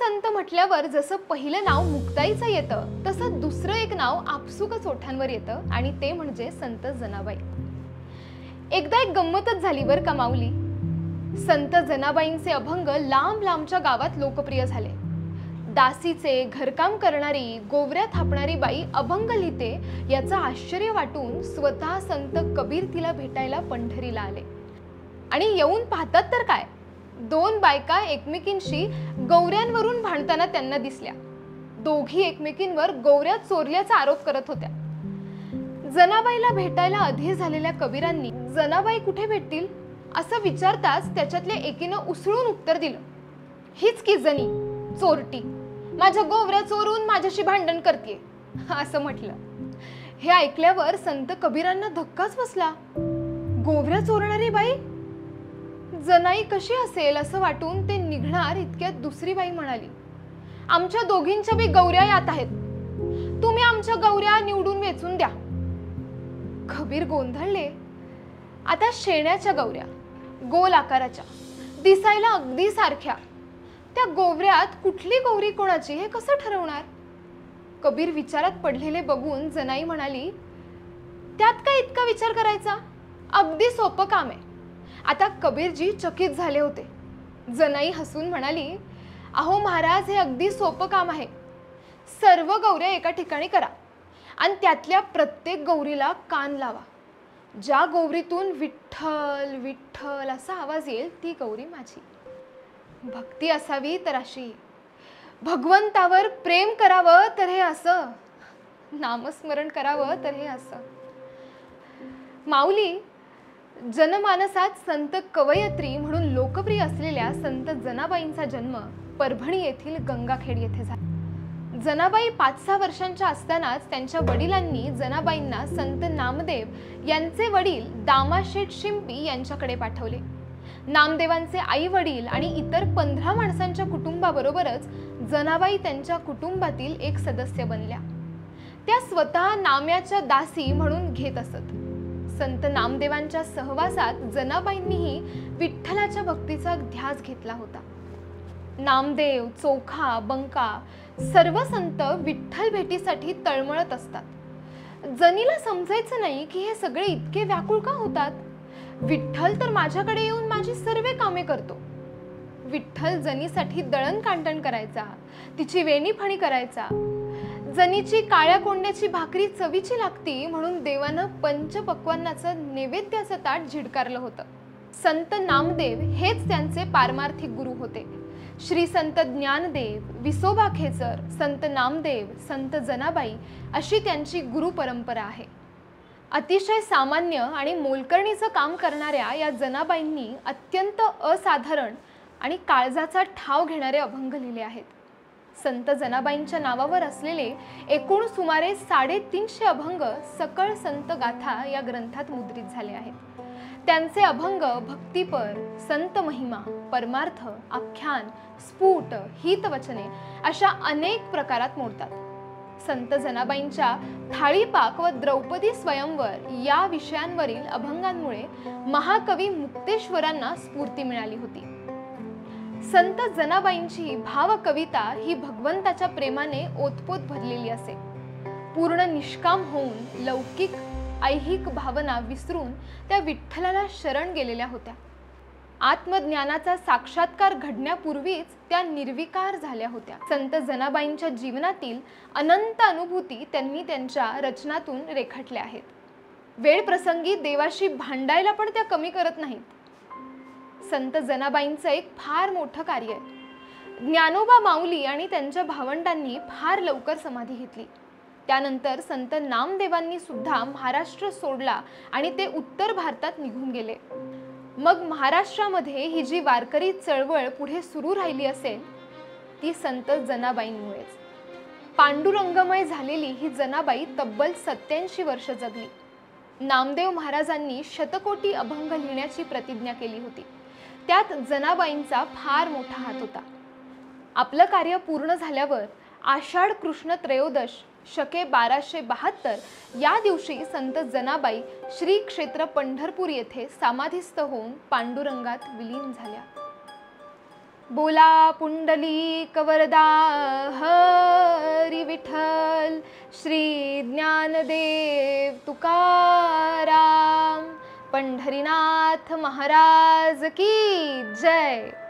संत म्हटल्यावर जसं पहिलं नाव मुक्ताईचं येतं तसं दुसरं एक नाव आपसुकच ओठांवर येतं आणि ते म्हणजे संत जनाबाई। एकदा एक गंमतच झाली बर का माऊली। संत जनाबाईंचे अभंग लांब लांबच्या गावात लोकप्रिय झाले। दासीचे घरकाम करणारी गोवऱ्या थापणारी बाई अभंग लिहिते याचं आश्चर्य वाटून स्वतः संत कबीर तिला भेटायला पंढरीला आले आणि येऊन पाहतात तर काय, दोन बायका एकमेकींशी गौऱ्यांवरून भांडताना त्यांना दिसल्या। दोघी एकमेकींवर गौऱ्या चोरल्याचा आरोप करत होत्या। जनाबाईला भेटायला अधीर झालेल्या कबीरांनी जनाबाई कुठे भेटतील असं विचारताच त्याच्यातल्या एकीनं उसळून उत्तर दिलं, हीच की जनी चोरटी, माझ्या गोवऱ्या चोरून माझ्याशी भांडण करते असं म्हटलं। हे ऐकल्यावर संत कबीरांना धक्काच बसला। गोवऱ्या चोरणारी बाई जनाई कशी असेल असं वाटून ते निघणार इतक्यात दुसरी बाई म्हणाली, आमच्या दोघींच्या बी गौऱ्या यात आहेत, तुम्ही आमच्या गौऱ्या निवडून वेचून द्या। कबीर गोंधळले। आता शेण्याच्या गौऱ्या, गोल आकाराच्या, दिसायला अगदी सारख्या, त्या गोवऱ्यात कुठली गौरी कोणाची हे कसं ठरवणार? कबीर विचारात पडलेले बघून जनाई म्हणाली, त्यात काय इतका विचार करायचा, अगदी सोपं काम आहे। आता कबीरजी चकित झाले होते। जनाई हसून म्हणाली, अहो महाराज, हे अगदी सोपं काम आहे। सर्व गौऱ्या एका ठिकाणी करा आणि त्यातल्या प्रत्येक गौरीला कान लावा। ज्या गौरीतून विठ्ठल विठ्ठल असा आवाज येईल ती गौरी माझी। भक्ती असावी तर अशी, भगवंतावर प्रेम करावं तर हे असं, नामस्मरण करावं तर हे असं। माऊली, जनमानसात संत कवयित्री म्हणून लोकप्रिय असलेल्या संत जनाबाईंचा जन्म परभणी येथील गंगाखेड येथे झाला। जनाबाई 5-6 वर्षांच्या असतानाच त्यांच्या वडिलांनी जनाबाईंना संत नामदेव यांचे वडील दामाशेठ शिंपी यांच्याकडे पाठवले। नामदेवांचे आई वडील आणि इतर 15 माणसांच्या कुटुंबाबरोबरच जनाबाई त्यांच्या कुटुंबातील एक सदस्य बनल्या। त्या स्वतः नाम्याच्या दासी म्हणून घेत असत। संत नामदेवांच्या सहवासात जनाबाईंनीही विठ्ठलाच्या भक्तीचा ध्यास घेतला होता। नामदेव, चोखा, बंका सर्व संत विठ्ठल भेटीसाठी तळमळत असतात। जनीला समजायचं नाही की हे सगळे इतके व्याकुळ का होतात। विठ्ठल तर माझ्याकडे येऊन माझी सर्व कामे करतो। विठ्ठल जनीसाठी दळण कांडण करायचा, तिची वेणीफणी करायचा। जनीची काळ्या कोंड्याची भाकरी चवीची लागती म्हणून देवानं पंचपक्वान्नाचं नैवेद्याचं ताट झिडकारलं होतं। संत नामदेव हेच त्यांचे पारमार्थिक गुरु होते। श्री संत ज्ञानदेव, विसोबा खेचर, संत नामदेव, संत जनाबाई अशी त्यांची गुरु परंपरा आहे। अतिशय सामान्य आणि मोलकरणीचं काम करणाऱ्या या जनाबाईंनी अत्यंत असाधारण आणि काळजाचा ठाव घेणारे अभंग लिहिले आहेत। संत जनाबाईंच्या नावावर असलेले एकूण सुमारे 350 अभंग सकळ संत गाथा या ग्रंथात मुद्रित झाले आहेत। त्यांचे अभंग भक्तिपर, संत महिमा, परमार्थ, आख्यान, स्फुट, हितवचने अशा अनेक प्रकारात मोडतात। संत जनाबाईंच्या थाळीपाक व द्रौपदी स्वयंवर या विषयांवरील अभंगांमुळे महाकवी मुक्तेश्वरांना स्फूर्ती मिळाली होती। संत जनाबाईंची भाव कविता ही भगवंताच्या प्रेमाने ओतपोत भरलेली असे। पूर्ण निष्काम होऊन लौकिक ऐहिक भावना विसरून त्या विठ्ठलाला शरण गेलेल्या होत्या। आत्मज्ञानाचा साक्षात्कार घडण्यापूर्वीच त्या निर्विकार झाल्या होत्या। संत जनाबाईंच्या जीवनातील अनंत अनुभूती त्यांनी त्यांच्या रचनातून रेखाटल्या आहेत। वेळ प्रसंगी देवाशी भांडायला पण त्या कमी करत नाहीत। संत जनाबाईंचं एक फार मोठं कार्य आहे। ज्ञानोबा माऊली आणि त्यांच्या भावंडांनी फार लवकर समाधी घेतली। त्यानंतर संत नामदेवांनी सुद्धा महाराष्ट्र सोडला आणि ते उत्तर भारतात निघून गेले। मग महाराष्ट्रामध्ये ही जी वारकरी चळवळ पुढे सुरू राहिली असेल ती संत जनाबाईंमुळेच। पांडुरंगमय झालेली ही जनाबाई तब्बल 87 वर्ष जगली। नामदेव महाराजांनी शतकोटी अभंग लिहिण्याची प्रतिज्ञा केली होती। त्यात जनाबाईंचा फार मोठा हात होता। आपलं कार्य पूर्ण झाल्यावर आषाढ कृष्ण त्रयोदश शके 1272 या दिवशी संत जनाबाई श्री क्षेत्र पंढरपूर येथे समाधीस्थ होऊन पांडुरंगात विलीन झाल्या। बोला पुंडलिक वरदा हरी विठ्ठल, श्री ज्ञानदेव तुकाराम, पंढरीनाथ महाराज की जय.